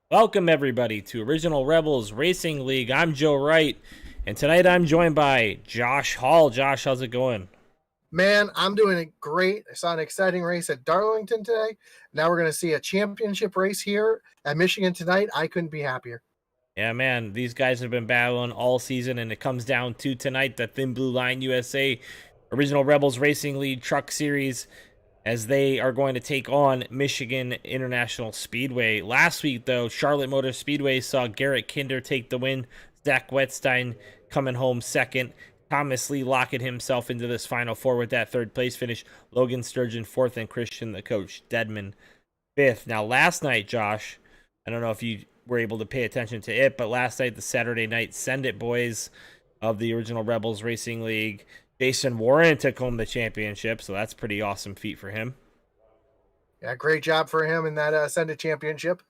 Welcome, everybody, to Original Rebels Racing League. I'm Joe Wright, and tonight I'm joined by Josh Hall. Josh, how's it going? Man, I'm doing great. I saw an exciting race at Darlington today. Now we're going to see a championship race here at Michigan tonight. I couldn't be happier. Yeah, man, these guys have been battling all season, and it comes down to tonight the Thin Blue Line USA Original Rebels Racing League Truck Series as they are going to take on Michigan International Speedway. Last week, though, Charlotte Motor Speedway saw Garrett Kinder take the win, Zach Wetstein coming home second, Thomas Lee locking himself into this Final Four with that third place finish, Logan Sturgeon fourth, and Christian, the coach, Dedman, fifth. Now, last night, Josh, I don't know if you were able to pay attention to it, but last night, the Saturday night Send It Boys of the Original Rebels Racing League, Jason Warren took home the championship, so that's a pretty awesome feat for him. Yeah, great job for him in that Send Championship.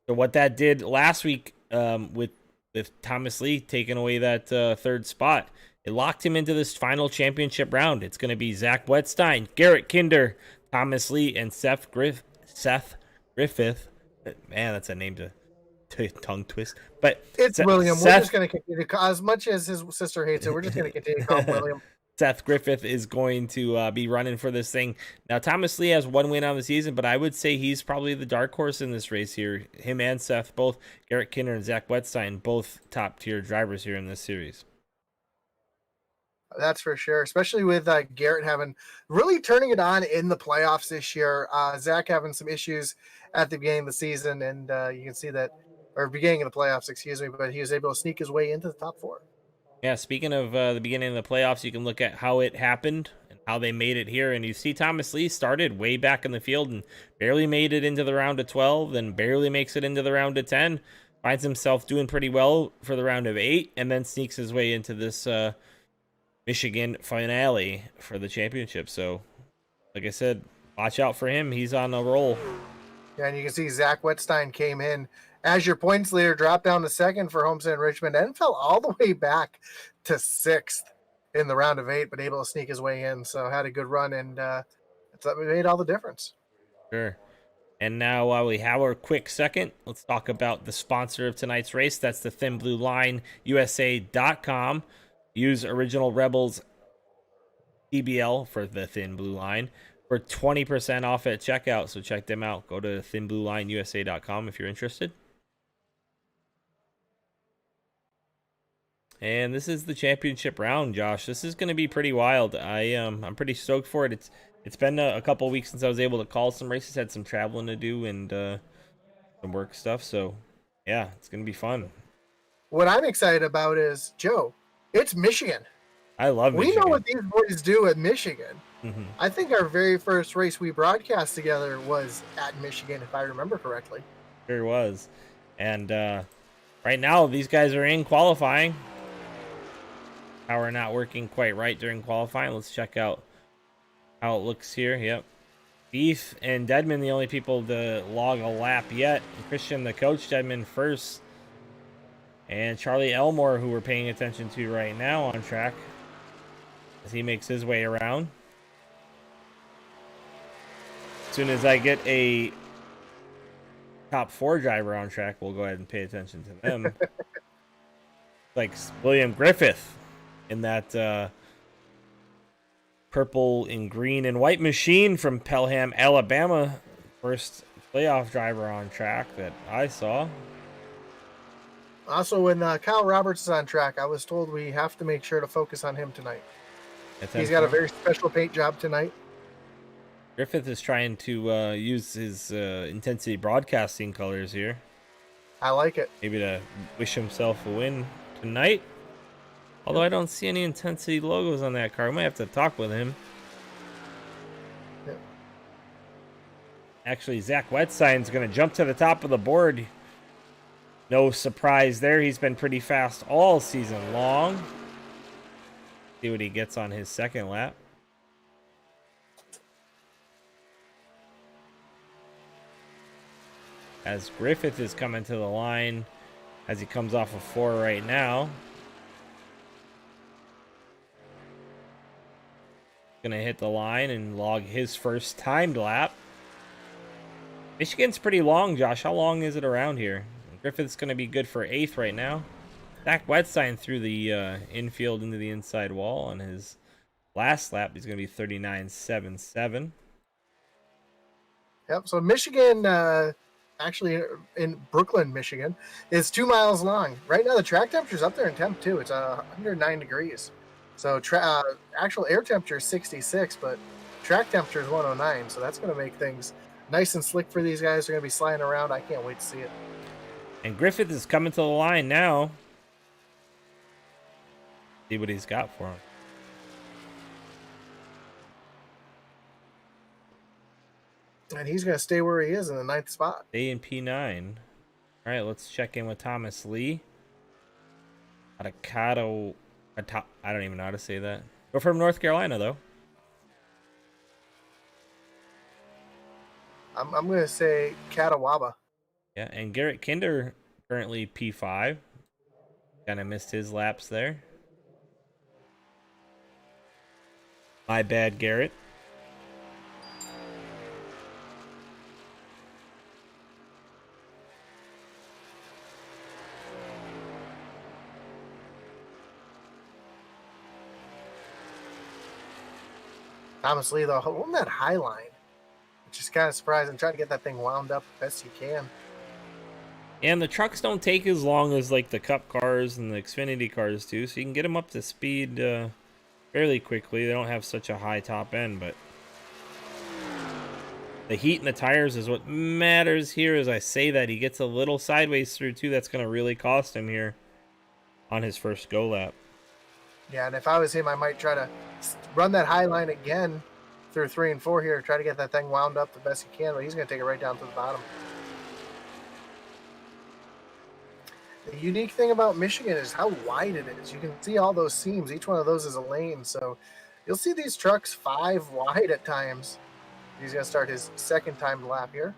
So what that did last week with Thomas Lee taking away that third spot, it locked him into this final championship round. It's going to be Zach Wetstein, Garrett Kinder, Thomas Lee, and Seth Griffith. Man, that's a name to tongue twist. But It's William. We're just going to continue to, as much as his sister hates it, we're just going to continue to call him William. Seth Griffith is going to be running for this thing. Now, Thomas Lee has one win on the season, but I would say he's probably the dark horse in this race here. Him and Seth, both Garrett Kinder and Zach Wetstein, both top-tier drivers here in this series. That's for sure, especially with Garrett having really turning it on in the playoffs this year. Zach having some issues at the beginning of the season, and you can see that, or beginning of the playoffs, excuse me, but he was able to sneak his way into the top four. Yeah, speaking of the beginning of the playoffs, you can look at how it happened and how they made it here. And you see Thomas Lee started way back in the field and barely made it into the round of 12, then barely makes it into the round of 10, finds himself doing pretty well for the round of 8, and then sneaks his way into this Michigan finale for the championship. So, like I said, watch out for him. He's on a roll. Yeah, and you can see Zach Wetstein came in as your points leader, dropped down to second for Homestead Richmond, and fell all the way back to sixth in the round of 8, but able to sneak his way in. So had a good run, and it made all the difference. Sure. And now while we have our quick second, let's talk about the sponsor of tonight's race. That's the Thin Blue Line USA.com. Use Original Rebels TBL for the Thin Blue Line for 20% off at checkout. So check them out. Go to thinbluelineusa.com if you're interested. And this is the championship round, Josh. This is going to be pretty wild. I'm pretty stoked for it. It's been a couple weeks since I was able to call some races. Had some traveling to do and some work stuff. So yeah, it's going to be fun. What I'm excited about is, Joe, it's Michigan. I love Michigan. We know what these boys do at Michigan. Mm-hmm. I think our very first race we broadcast together was at Michigan, if I remember correctly. Sure was. And right now, these guys are in qualifying. Power not working quite right during qualifying. Let's check out how it looks here. Yep. Beef and Dedman, the only people to log a lap yet. Christian, the coach, Dedman first. And Charlie Elmore, who we're paying attention to right now on track as he makes his way around. As soon as I get a top 4 driver on track, we'll go ahead and pay attention to them. Like William Griffith in that purple and green and white machine from Pelham, Alabama. First playoff driver on track that I saw. Also, when Kyle Roberts is on track, I was told we have to make sure to focus on him tonight. He's got a very special paint job tonight. Griffith is trying to use his intensity broadcasting colors here. I like it. Maybe to wish himself a win tonight. Although I don't see any intensity logos on that car. I might have to talk with him. Yep. Actually, Zach Wetstein's going to jump to the top of the board. No surprise there. He's been pretty fast all season long. See what he gets on his second lap. As Griffith is coming to the line as he comes off of 4 right now. Gonna hit the line and log his first timed lap. Michigan's pretty long, Josh. How long is it around here? Griffith's going to be good for 8th right now. Zach Wetstein threw the infield into the inside wall on his last lap. He's going to be 39.77. Yep. So Michigan, actually in Brooklyn, Michigan, is 2 miles long. Right now, the track temperature's up there in temp too. It's 109 degrees. So actual air temperature is 66, but track temperature is 109. So that's going to make things nice and slick for these guys. They're going to be sliding around. I can't wait to see it. And Griffith is coming to the line now. See what he's got for him. And he's going to stay where he is in the 9th spot. Stay in P9. All right, let's check in with Thomas Lee. Atacado. I don't even know how to say that. We're from North Carolina, though. I'm going to say Catawaba. Yeah, and Garrett Kinder currently P5. Kind of missed his laps there. My bad, Garrett. Thomas Lee, though, on that high line, which is kind of surprising. Trying to get that thing wound up best you can. And the trucks don't take as long as like the Cup cars and the Xfinity cars do, so you can get them up to speed fairly quickly. They don't have such a high top end, but the heat in the tires is what matters here. As I say that, he gets a little sideways through too. That's going to really cost him here on his first go lap. Yeah, and if I was him, I might try to run that high line again through 3 and 4 here. Try to get that thing wound up the best he can, but he's going to take it right down to the bottom. The unique thing about Michigan is how wide it is. You can see all those seams. Each one of those is a lane, so you'll see these trucks 5 wide at times. He's going to start his second time lap here.